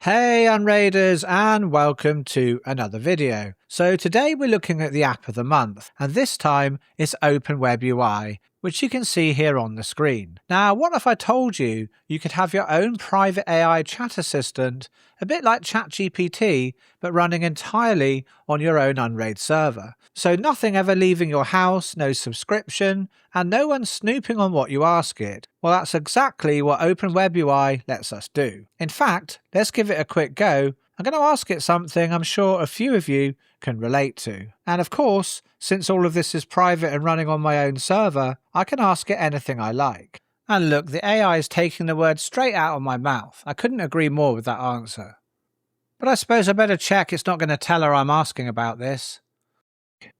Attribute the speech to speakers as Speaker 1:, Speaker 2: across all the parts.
Speaker 1: Hey Unraiders, and welcome to another video. So today we're looking at the app of the month, and this time it's Open WebUI, which you can see here on the screen. Now, what if I told you you could have your own private AI chat assistant, a bit like ChatGPT, but running entirely on your own Unraid server? So nothing ever leaving your house, no subscription, and no one snooping on what you ask it. Well, that's exactly what Open WebUI lets us do. In fact, let's give it a quick go. I'm going to ask it something I'm sure a few of you can relate to. And of course, since all of this is private and running on my own server, I can ask it anything I like. And look, the AI is taking the words straight out of my mouth. I couldn't agree more with that answer. But I suppose I better check it's not going to tell her I'm asking about this.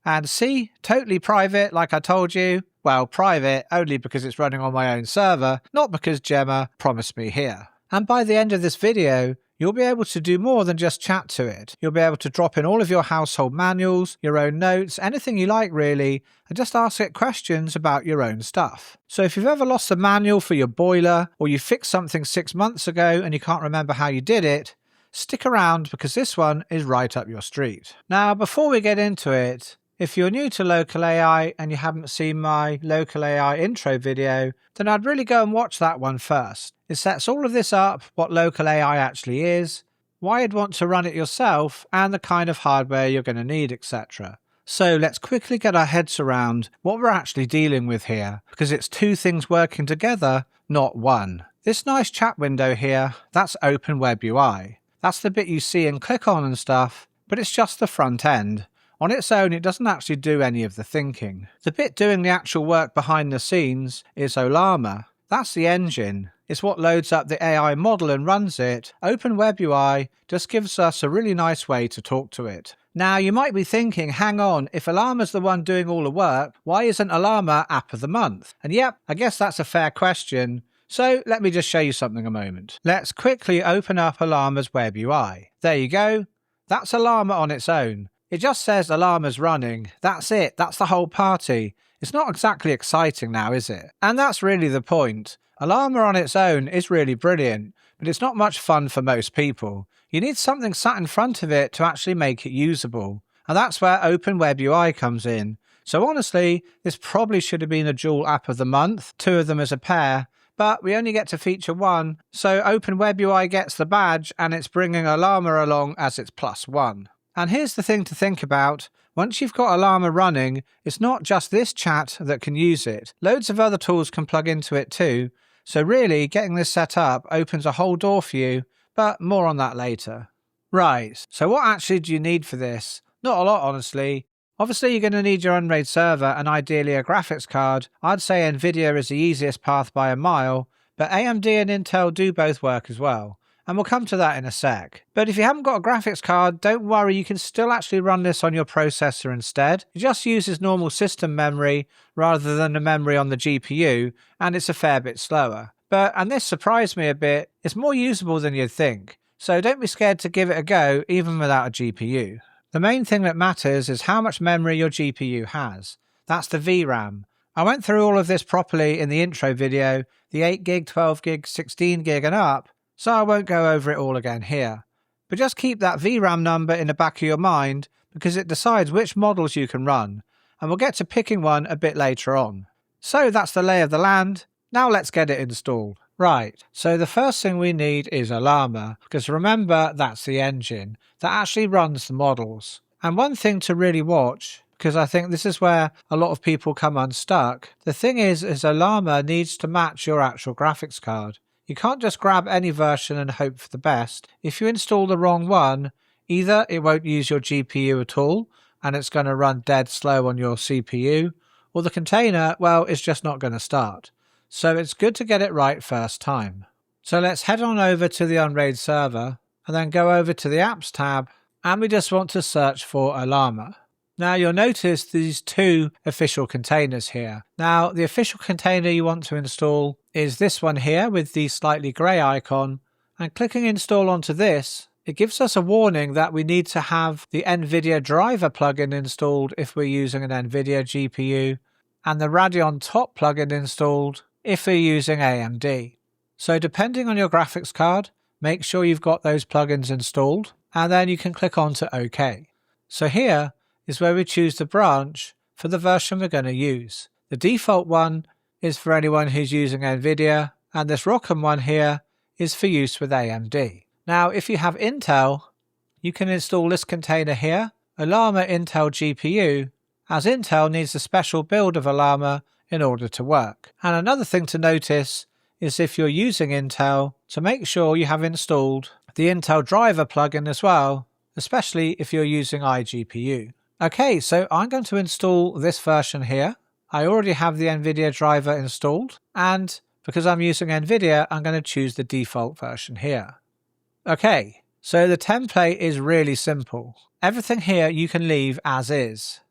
Speaker 1: And see, totally private like I told you. Well, private only because it's running on my own server, not because Gemma promised me here. And by the end of this video, you'll be able to do more than just chat to it. You'll be able to drop in all of your household manuals, your own notes, anything you like really, and just ask it questions about your own stuff. So if you've ever lost a manual for your boiler, or you fixed something 6 months ago and you can't remember how you did it, stick around because this one is right up your street. Now, before we get into it, if you're new to local AI and you haven't seen my local AI intro video, then I'd really go and watch that one first. It sets all of this up, what local AI actually is, why you'd want to run it yourself, and the kind of hardware you're going to need, etc. So let's quickly get our heads around what we're actually dealing with here, because it's two things working together, not one. This nice chat window here, that's Open WebUI. That's the bit you see and click on and stuff, but it's just the front end. On its own, it doesn't actually do any of the thinking. The bit doing the actual work behind the scenes is Ollama. That's the engine. It's what loads up the AI model and runs it. Open WebUI just gives us a really nice way to talk to it. Now, you might be thinking, hang on, if Ollama's the one doing all the work, why isn't Ollama app of the month? And yep, I guess that's a fair question. So let me just show you something a moment. Let's quickly open up Ollama's WebUI. There you go. That's Ollama on its own. It just says Ollama's running. That's it. That's the whole party. It's not exactly exciting now, is it? And that's really the point. Ollama on its own is really brilliant, but it's not much fun for most people. You need something sat in front of it to actually make it usable. And that's where Open WebUI comes in. So honestly, this probably should have been a dual app of the month, two of them as a pair, but we only get to feature one. So Open WebUI gets the badge and it's bringing Ollama along as its +1. And here's the thing to think about. Once you've got Ollama running, it's not just this chat that can use it. Loads of other tools can plug into it too. So really, getting this set up opens a whole door for you, but more on that later. Right, so what actually do you need for this? Not a lot, honestly. Obviously, you're going to need your Unraid server and ideally a graphics card. I'd say Nvidia is the easiest path by a mile, but AMD and Intel do both work as well. And we'll come to that in a sec. But if you haven't got a graphics card, don't worry, you can still actually run this on your processor instead. It just uses normal system memory rather than the memory on the GPU, and it's a fair bit slower. And this surprised me a bit, it's more usable than you'd think. So don't be scared to give it a go, even without a GPU. The main thing that matters is how much memory your GPU has. That's the VRAM. I went through all of this properly in the intro video, the 8GB, 12GB, 16GB and up, so I won't go over it all again here. But just keep that VRAM number in the back of your mind because it decides which models you can run, and we'll get to picking one a bit later on. So that's the lay of the land. Now let's get it installed. Right, so the first thing we need is Ollama, because remember that's the engine that actually runs the models. And one thing to really watch, because I think this is where a lot of people come unstuck, the thing is Ollama needs to match your actual graphics card. You can't just grab any version and hope for the best. If you install the wrong one, either it won't use your GPU at all, and it's going to run dead slow on your CPU, or the container, well, it's just not going to start. So it's good to get it right first time. So let's head on over to the Unraid server, and then go over to the Apps tab, and we just want to search for Ollama. Now you'll notice these two official containers here. Now the official container you want to install is this one here with the slightly grey icon, and clicking install onto this, it gives us a warning that we need to have the Nvidia driver plugin installed if we're using an Nvidia GPU, and the Radeon top plugin installed if we're using AMD. So depending on your graphics card, make sure you've got those plugins installed, and then you can click on to OK. So here is where we choose the branch for the version we're going to use. The default one is for anyone who's using Nvidia, and this Rockham one here is for use with AMD. Now, if you have Intel, you can install this container here, Ollama Intel GPU, as Intel needs a special build of Ollama in order to work. And another thing to notice is if you're using Intel, to make sure you have installed the Intel driver plugin as well, especially if you're using iGPU. Okay, so I'm going to install this version here. I already have the Nvidia driver installed, and because I'm using Nvidia, I'm going to choose the default version here. Okay, so the template is really simple. Everything here you can leave as is.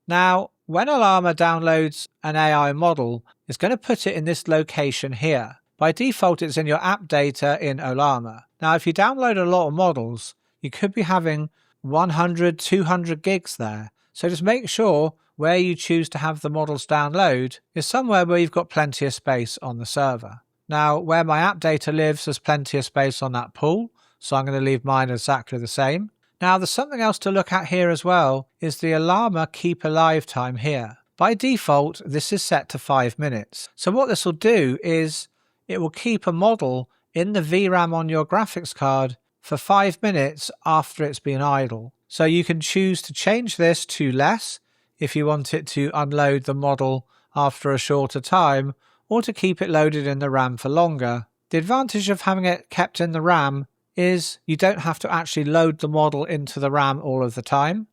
Speaker 1: Now, when Ollama downloads an AI model, it's going to put it in this location here. By default, it's in your app data in Ollama. Now, if you download a lot of models, you could be having 100, 200 gigs there. So just make sure where you choose to have the models download is somewhere where you've got plenty of space on the server. Now, where my app data lives, there's plenty of space on that pool, so I'm going to leave mine exactly the same. Now, there's something else to look at here as well, is the Ollama keep alive time here. By default, this is set to 5 minutes. So what this will do is it will keep a model in the VRAM on your graphics card for 5 minutes after it's been idle. So you can choose to change this to less if you want it to unload the model after a shorter time, or to keep it loaded in the RAM for longer. The advantage of having it kept in the RAM is you don't have to actually load the model into the RAM all of the time.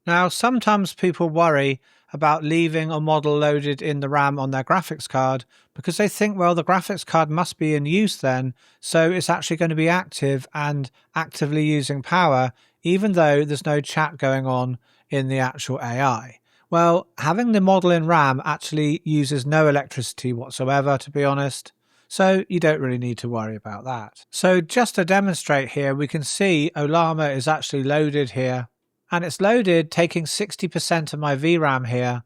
Speaker 1: Now, sometimes people worry about leaving a model loaded in the RAM on their graphics card because they think, well, the graphics card must be in use then, so it's actually going to be active and actively using power, even though there's no chat going on in the actual AI. Well, having the model in RAM actually uses no electricity whatsoever, to be honest, so you don't really need to worry about that. So just to demonstrate here, we can see Ollama is actually loaded here, and it's loaded taking 60% of my VRAM here,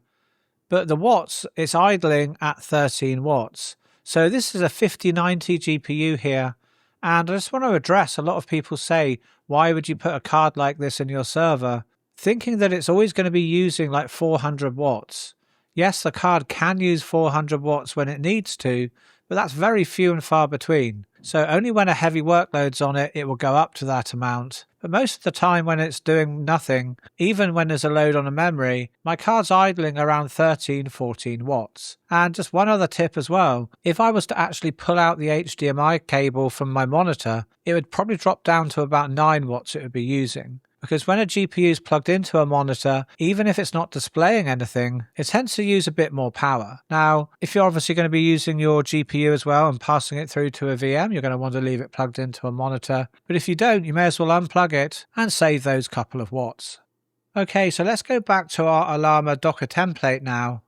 Speaker 1: but the watts, it's idling at 13 watts. So this is a 5090 GPU here, and I just want to address, a lot of people say, why would you put a card like this in your server? Thinking that it's always going to be using like 400 watts. Yes, the card can use 400 watts when it needs to, but that's very few and far between. So only when a heavy workload's on it, it will go up to that amount. But most of the time when it's doing nothing, even when there's a load on a memory, my card's idling around 13, 14 watts. And just one other tip as well, if I was to actually pull out the HDMI cable from my monitor, it would probably drop down to about 9 watts it would be using. Because when a GPU is plugged into a monitor, even if it's not displaying anything, it tends to use a bit more power. Now, if you're obviously going to be using your GPU as well and passing it through to a VM, you're going to want to leave it plugged into a monitor. But if you don't, you may as well unplug it and save those couple of watts. Okay, so let's go back to our Ollama Docker template now.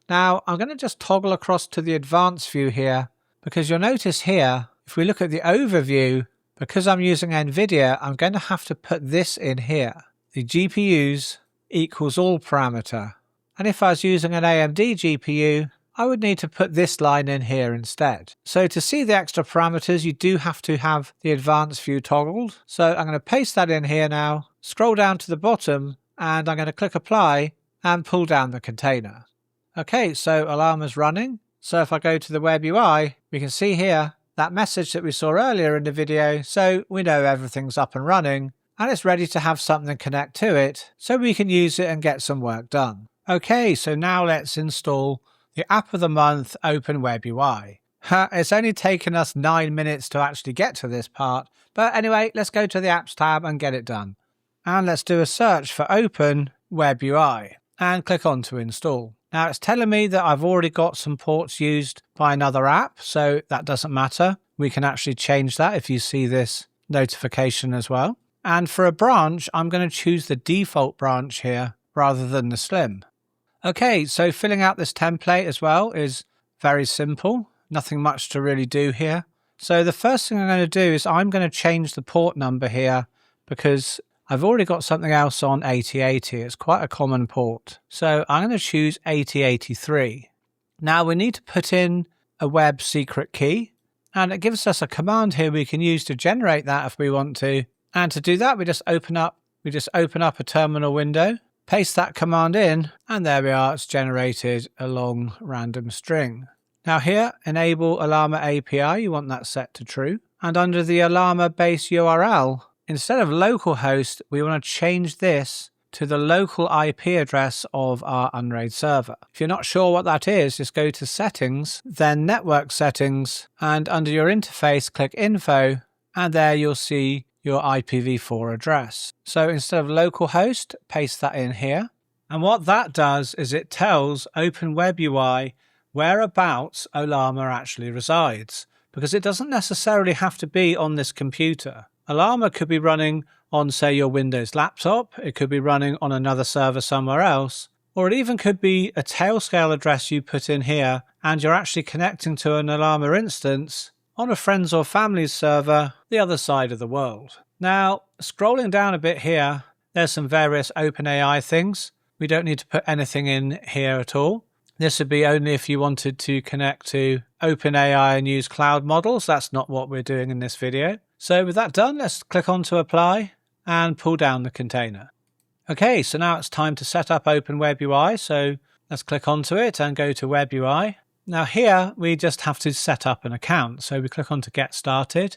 Speaker 1: Now, I'm going to just toggle across to the advanced view here, because you'll notice here, if we look at the overview, because I'm using Nvidia, I'm going to have to put this in here. The GPUs equals all parameter. And if I was using an AMD GPU, I would need to put this line in here instead. So to see the extra parameters, you do have to have the advanced view toggled. So I'm going to paste that in here now, scroll down to the bottom, and I'm going to click apply and pull down the container. Okay, so Ollama's running. So if I go to the web UI, we can see here that message that we saw earlier in the video, so we know everything's up and running, and it's ready to have something connect to it, so we can use it and get some work done. Okay, so now let's install the app of the month, Open WebUI. It's only taken us 9 minutes to actually get to this part, but anyway, let's go to the apps tab and get it done. And let's do a search for Open WebUI, and click on to install. Now it's telling me that I've already got some ports used by another app, so that doesn't matter. We can actually change that if you see this notification as well. And for a branch, I'm going to choose the default branch here rather than the slim. Okay, so filling out this template as well is very simple. Nothing much to really do here. So the first thing I'm going to do is I'm going to change the port number here because I've already got something else on 8080. It's quite a common port. So I'm going to choose 8083. Now we need to put in a web secret key. and it gives us a command here we can use to generate that if we want to. And to do that, we just open up a terminal window, paste that command in, and there we are, it's generated a long random string. Now here, enable Ollama API, you want that set to true. And under the Ollama base URL, instead of localhost, we want to change this to the local IP address of our Unraid server. If you're not sure what that is, just go to Settings, then Network Settings, and under your interface, click Info, and there you'll see your IPv4 address. So instead of localhost, paste that in here. And what that does is it tells Open WebUI whereabouts Ollama actually resides, because it doesn't necessarily have to be on this computer. Ollama could be running on, say, your Windows laptop, it could be running on another server somewhere else, or it even could be a Tailscale address you put in here and you're actually connecting to an Ollama instance on a friend's or family's server the other side of the world. Now, scrolling down a bit here, there's some various OpenAI things. We don't need to put anything in here at all. This would be only if you wanted to connect to OpenAI and use cloud models. That's not what we're doing in this video. So with that done, let's click on to apply and pull down the container. Okay, so now it's time to set up Open WebUI. So let's click onto it and go to WebUI. Now here, we just have to set up an account. So we click on to Get Started.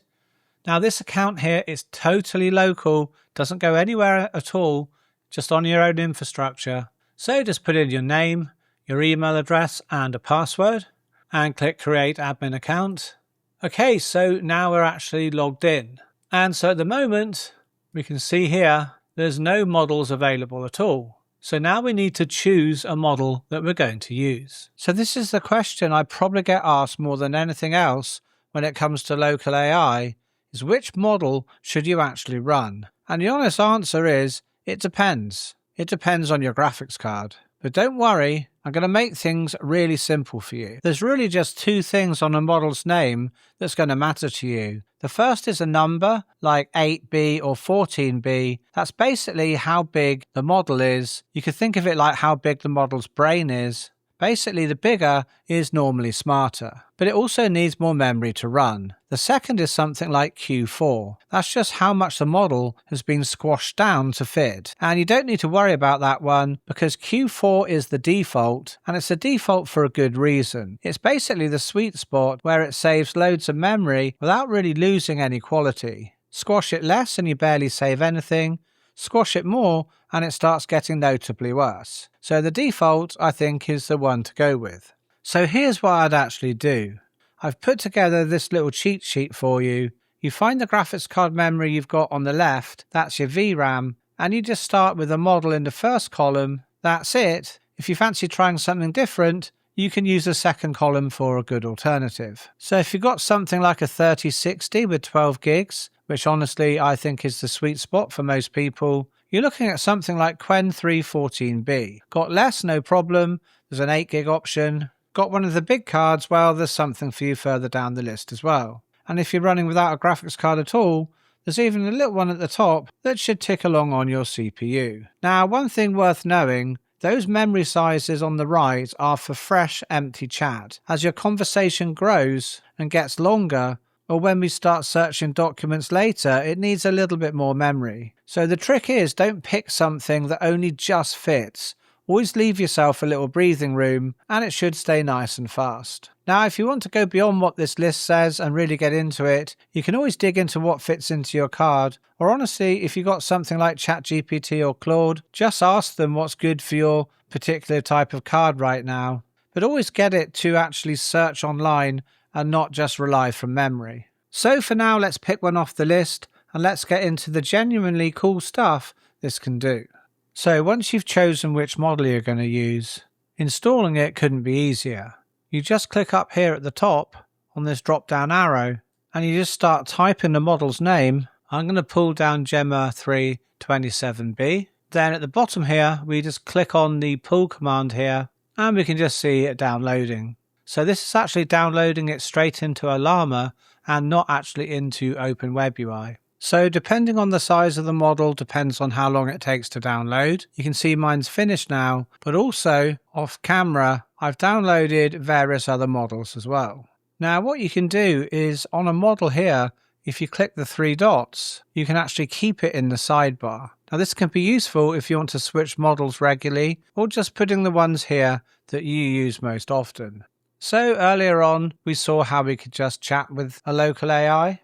Speaker 1: Now this account here is totally local, doesn't go anywhere at all, just on your own infrastructure. So just put in your name, your email address and a password and click Create Admin Account. Okay, so now we're actually logged in. And so at the moment, we can see here, there's no models available at all. So now we need to choose a model that we're going to use. So this is the question I probably get asked more than anything else when it comes to local AI, is which model should you actually run? And the honest answer is, it depends. It depends on your graphics card. But don't worry, I'm going to make things really simple for you. There's really just two things on a model's name that's going to matter to you. The first is a number, like 8B or 14B. That's basically how big the model is. You could think of it like how big the model's brain is. Basically, the bigger is normally smarter, but it also needs more memory to run. The second is something like Q4. That's just how much the model has been squashed down to fit. And you don't need to worry about that one because Q4 is the default, and it's a default for a good reason. It's basically the sweet spot where it saves loads of memory without really losing any quality. Squash it less and you barely save anything. Squash it more and it starts getting notably worse. So the default, I think, is the one to go with. So here's what I'd actually do. I've put together this little cheat sheet for you. You find the graphics card memory you've got on the left, that's your VRAM, and you just start with a model in the first column. That's it. If you fancy trying something different, you can use the second column for a good alternative. So if you've got something like a 3060 with 12 gigs, which honestly I think is the sweet spot for most people, you're looking at something like Qwen 314B. Got less, no problem. There's an 8 gig option. Got one of the big cards, well, there's something for you further down the list as well. And if you're running without a graphics card at all, there's even a little one at the top that should tick along on your CPU. Now, one thing worth knowing, those memory sizes on the right are for fresh, empty chat. As your conversation grows and gets longer, or when we start searching documents later, it needs a little bit more memory. So the trick is, don't pick something that only just fits. Always leave yourself a little breathing room, and it should stay nice and fast. Now, if you want to go beyond what this list says and really get into it, you can always dig into what fits into your card. Or honestly, if you've got something like ChatGPT or Claude, just ask them what's good for your particular type of card right now. But always get it to actually search online and not just rely from memory. So for now, let's pick one off the list and let's get into the genuinely cool stuff this can do. So once you've chosen which model you're going to use, installing it couldn't be easier. You just click up here at the top on this drop down arrow and you just start typing the model's name. I'm going to pull down Gemma 327B. Then at the bottom here, we just click on the pull command here and we can just see it downloading. So this is actually downloading it straight into Ollama and not actually into Open WebUI. So depending on the size of the model depends on how long it takes to download. You can see mine's finished now, but also off camera, I've downloaded various other models as well. Now what you can do is on a model here, if you click the three dots, you can actually keep it in the sidebar. Now this can be useful if you want to switch models regularly or just putting the ones here that you use most often. So earlier on we saw how we could just chat with a local AI,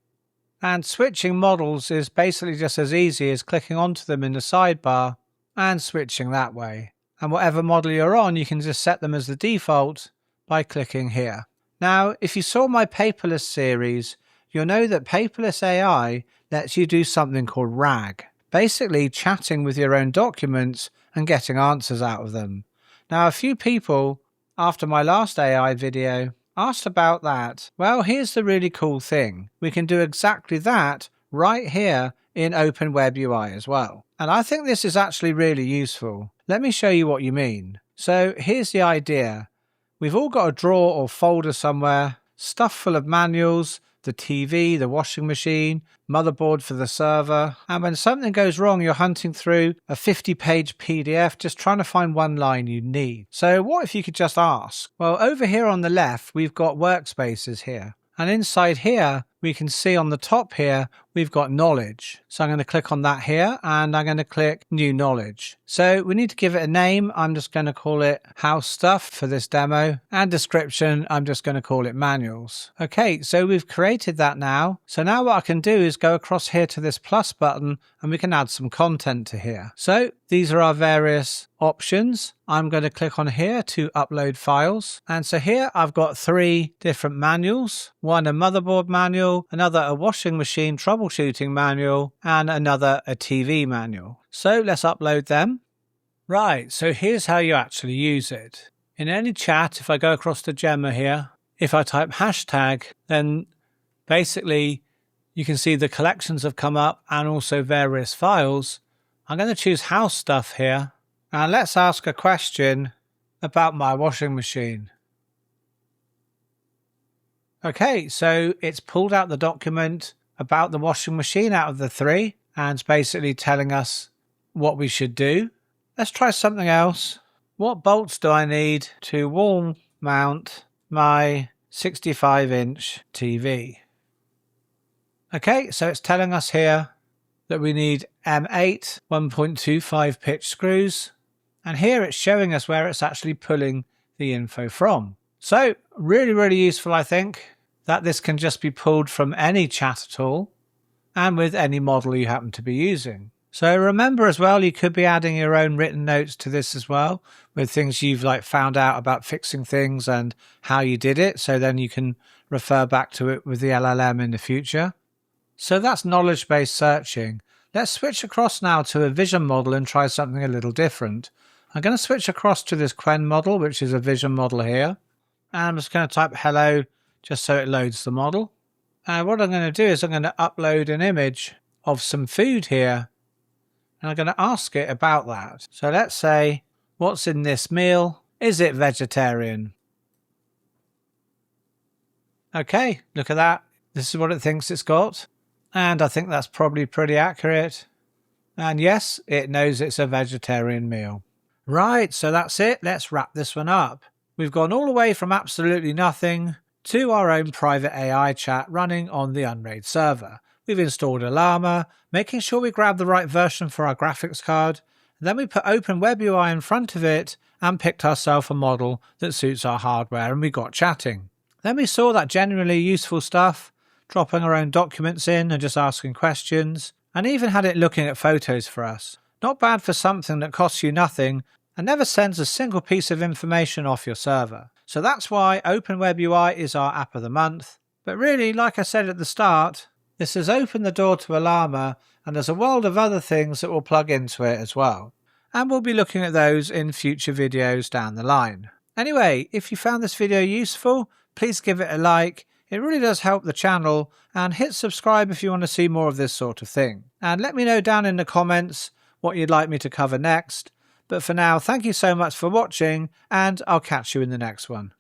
Speaker 1: and switching models is basically just as easy as clicking onto them in the sidebar and switching that way. And whatever model you're on, you can just set them as the default by clicking here. Now if you saw my paperless series, you'll know that paperless AI lets you do something called RAG, basically chatting with your own documents and getting answers out of them. Now a few people after my last AI video asked about that. Well, here's the really cool thing. We can do exactly that right here in Open WebUI as well. And I think this is actually really useful. Let me show you what you mean. So here's the idea. We've all got a drawer or folder somewhere, stuffed full of manuals, the TV, the washing machine, motherboard for the server, and when something goes wrong, you're hunting through a 50-page PDF just trying to find one line you need. So what if you could just ask? Well, over here on the left, we've got workspaces here. And inside here, we can see on the top here, we've got knowledge. So I'm going to click on that here and I'm going to click new knowledge. So we need to give it a name. I'm just going to call it house stuff for this demo, and description, I'm just going to call it manuals. Okay, so we've created that now. So now what I can do is go across here to this plus button and we can add some content to here. So these are our various options. I'm going to click on here to upload files. And so here I've got 3 different manuals, one a motherboard manual, another a washing machine troubleshooting manual, and another a TV manual. So let's upload them. Right, so here's how you actually use it. In any chat, if I go across to Gemma here, if I type hashtag, then basically you can see the collections have come up and also various files. I'm going to choose house stuff here, and let's ask a question about my washing machine. Okay, so it's pulled out the document about the washing machine out of the 3, and it's basically telling us what we should do. Let's try something else. What bolts do I need to wall mount my 65-inch TV? Okay, so it's telling us here that we need M8 1.25 pitch screws, and here it's showing us where it's actually pulling the info from. So really useful, I think, that this can just be pulled from any chat at all and with any model you happen to be using. So remember as well, you could be adding your own written notes to this as well, with things you've found out about fixing things and how you did it, so then you can refer back to it with the LLM in the future. So that's knowledge-based searching. Let's switch across now to a vision model and try something a little different. I'm going to switch across to this Quen model, which is a vision model here. And I'm just going to type hello just so it loads the model. And what I'm going to do is I'm going to upload an image of some food here. And I'm going to ask it about that. So let's say, what's in this meal? Is it vegetarian? Okay, look at that. This is what it thinks it's got. And I think that's probably pretty accurate. And yes, it knows it's a vegetarian meal. Right, so that's it. Let's wrap this one up. We've gone all the way from absolutely nothing to our own private AI chat running on the Unraid server. We've installed Ollama, making sure we grab the right version for our graphics card. Then we put Open WebUI in front of it and picked ourselves a model that suits our hardware, and we got chatting. Then we saw that genuinely useful stuff, dropping our own documents in and just asking questions, and even had it looking at photos for us. Not bad for something that costs you nothing and never sends a single piece of information off your server. So that's why Open WebUI is our app of the month. But really, like I said at the start, this has opened the door to Ollama, and there's a world of other things that will plug into it as well. And we'll be looking at those in future videos down the line. Anyway, if you found this video useful, please give it a like. It really does help the channel, and hit subscribe if you want to see more of this sort of thing. And let me know down in the comments what you'd like me to cover next. But for now, thank you so much for watching, and I'll catch you in the next one.